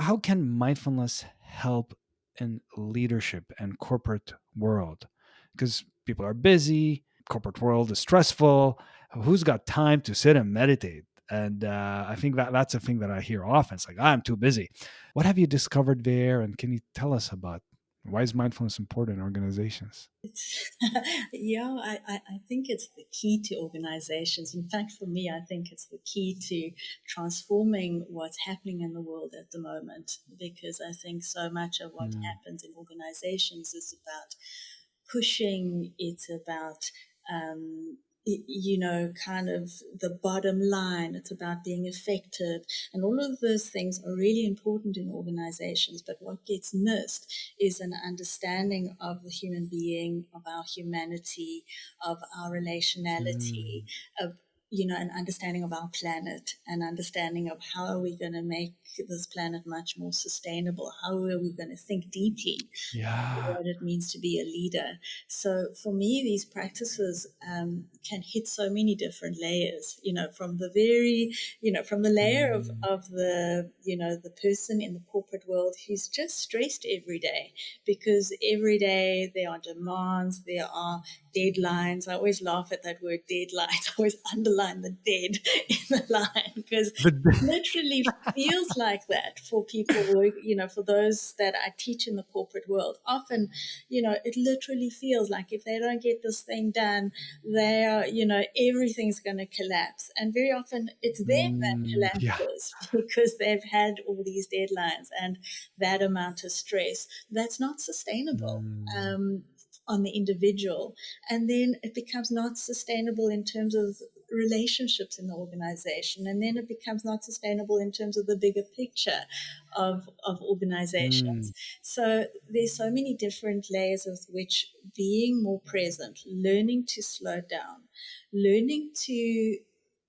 how can mindfulness help in leadership and corporate world? Because people are busy, corporate world is stressful. Who's got time to sit and meditate? And I think that's a thing that I hear often. It's like, I'm too busy. What have you discovered there? And can you tell us about why is mindfulness important in organizations? It's, yeah, I think it's the key to organizations. In fact, for me, I think it's the key to transforming what's happening in the world at the moment, because I think so much of what Mm, happens in organizations is about pushing, it's about kind of the bottom line. It's about being effective. And all of those things are really important in organizations. But what gets missed is an understanding of the human being, of our humanity, of our relationality, mm, of an understanding of our planet, an understanding of how are we going to make this planet much more sustainable? How are we going to think deeply yeah. what it means to be a leader? So for me, these practices can hit so many different layers, from the very, from the layer Mm, of the, the person in the corporate world who's just stressed every day, because every day there are demands, there are deadlines. I always laugh at that word deadlines. I always underline the dead in the line, because it the, literally feels like that for people, for those that I teach in the corporate world. Often, it literally feels like if they don't get this thing done, they are, everything's going to collapse. And very often it's them that yeah. collapses because they've had all these deadlines and that amount of stress. That's not sustainable. Mm, On the individual, and then it becomes not sustainable in terms of relationships in the organization, and then it becomes not sustainable in terms of the bigger picture of mm, organizations. So there's so many different layers of which being more present, learning to slow down, learning to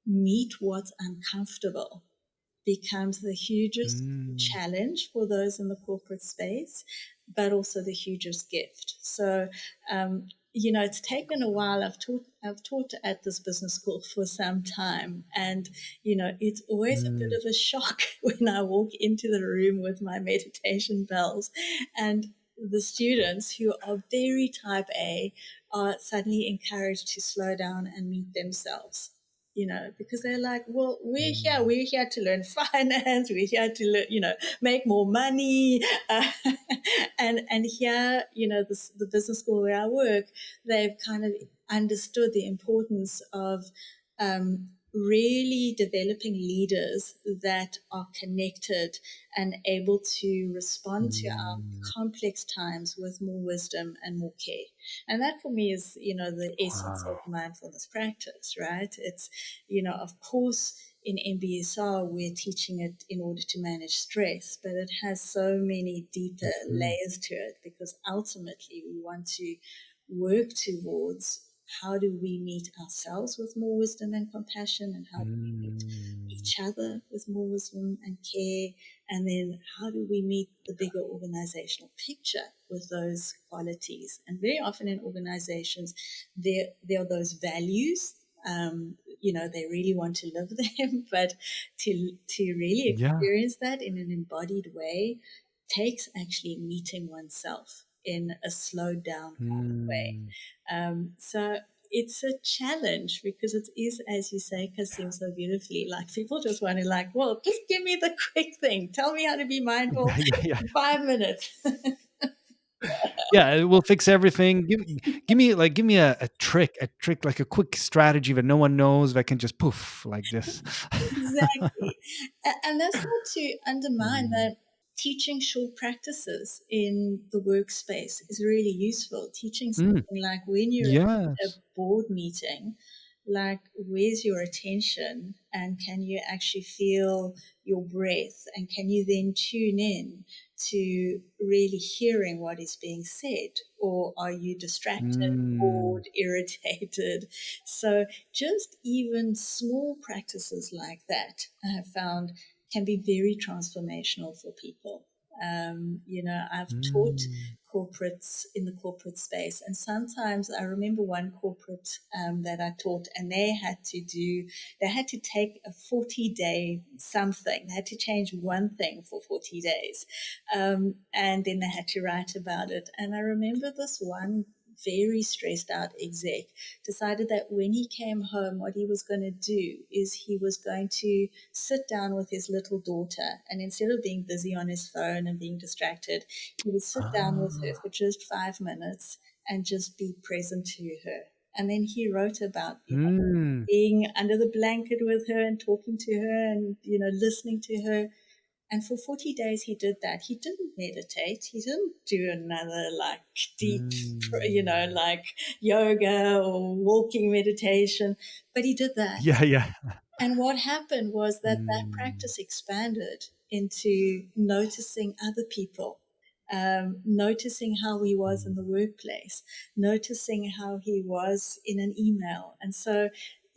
meet what's uncomfortable becomes the hugest mm, challenge for those in the corporate space, but also the hugest gift. So, it's taken a while. I've taught at this business school for some time, and it's always a bit mm. of a shock when I walk into the room with my meditation bells, and the students who are very type A are suddenly encouraged to slow down and meet themselves, because they're like, well, Mm. we're here to learn finance, we're here to learn, make more money. And here, the business school where I work, they've kind of understood the importance of really developing leaders that are connected and able to respond to our Mm. complex times with more wisdom and more care. And that for me is, the essence of Wow. mindfulness practice, right? It's, of course, in MBSR, we're teaching it in order to manage stress, but it has so many deeper Mhm. layers to it, because ultimately we want to work towards how do we meet ourselves with more wisdom and compassion, and how do we meet Mm. each other with more wisdom and care, and then how do we meet the bigger organizational picture with those qualities. And very often in organizations, there are those values. They really want to live them, but to really Yeah. experience that in an embodied way takes actually meeting oneself in a slowed down way. Mm. So it's a challenge, because it is, as you say, Kasim, so beautifully, like people just want to, like, well, just give me the quick thing. Tell me how to be mindful Yeah, yeah, yeah. in 5 minutes. Yeah, it will fix everything. Give me a trick, like a quick strategy that no one knows that can just poof like this. Exactly. And that's not to undermine Mm. that teaching short practices in the workspace is really useful. Teaching Mm. something like when you're at a Yes. board meeting, like where's your attention, and can you actually feel your breath, and can you then tune in to really hearing what is being said, or are you distracted, Mm. bored, irritated? So just even small practices like that, I have found, can be very transformational for people. I've taught Mm. corporates in the corporate space, and sometimes I remember one corporate that I taught, and they had to take a 40-day something. They had to change one thing for 40 days, and then they had to write about it. And I remember this one very stressed out exec decided that when he came home, what he was going to do is he was going to sit down with his little daughter, and instead of being busy on his phone and being distracted, he would sit down with her Ah. for just 5 minutes and just be present to her. And then he wrote about, Mm. being under the blanket with her and talking to her and, listening to her. And for 40 days, he did that. He didn't meditate. He didn't do another like deep, Mm. like yoga or walking meditation, but he did that. Yeah, yeah. And what happened was that that Mm. practice expanded into noticing other people, noticing how he was in the Mm. workplace, noticing how he was in an email. And so,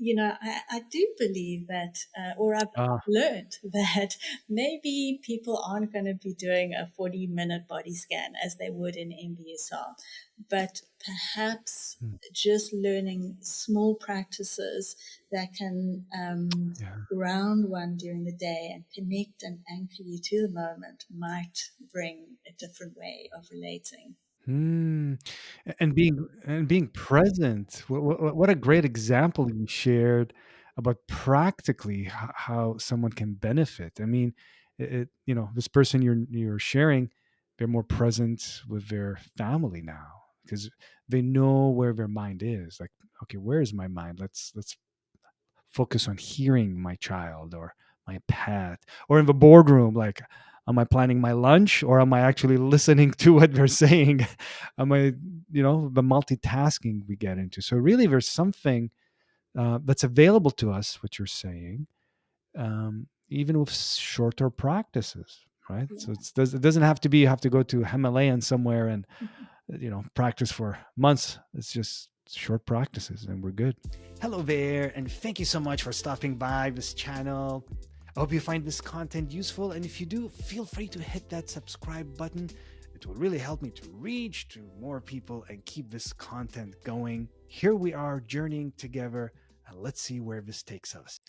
I do believe that, or I've Ah. learned that maybe people aren't going to be doing a 40-minute body scan as they would in MBSR, but perhaps Mm. just learning small practices that can Yeah. ground one during the day and connect and anchor you to the moment might bring a different way of relating. Hmm. And being present. What a great example you shared about practically how someone can benefit. I mean, this person you're sharing, they're more present with their family now because they know where their mind is. Like, okay, where is my mind? Let's focus on hearing my child or my pet, or in the boardroom, like, am I planning my lunch or am I actually listening to what they're saying? Am I, the multitasking we get into? So really there's something that's available to us, what you're saying, even with shorter practices, right? Yeah. So it doesn't have to be you have to go to Himalayan somewhere and practice for months. It's just short practices and we're good. Hello there, and thank you so much for stopping by this channel. I hope you find this content useful, and if you do, feel free to hit that subscribe button. It will really help me to reach to more people and keep this content going. Here we are journeying together, and let's see where this takes us.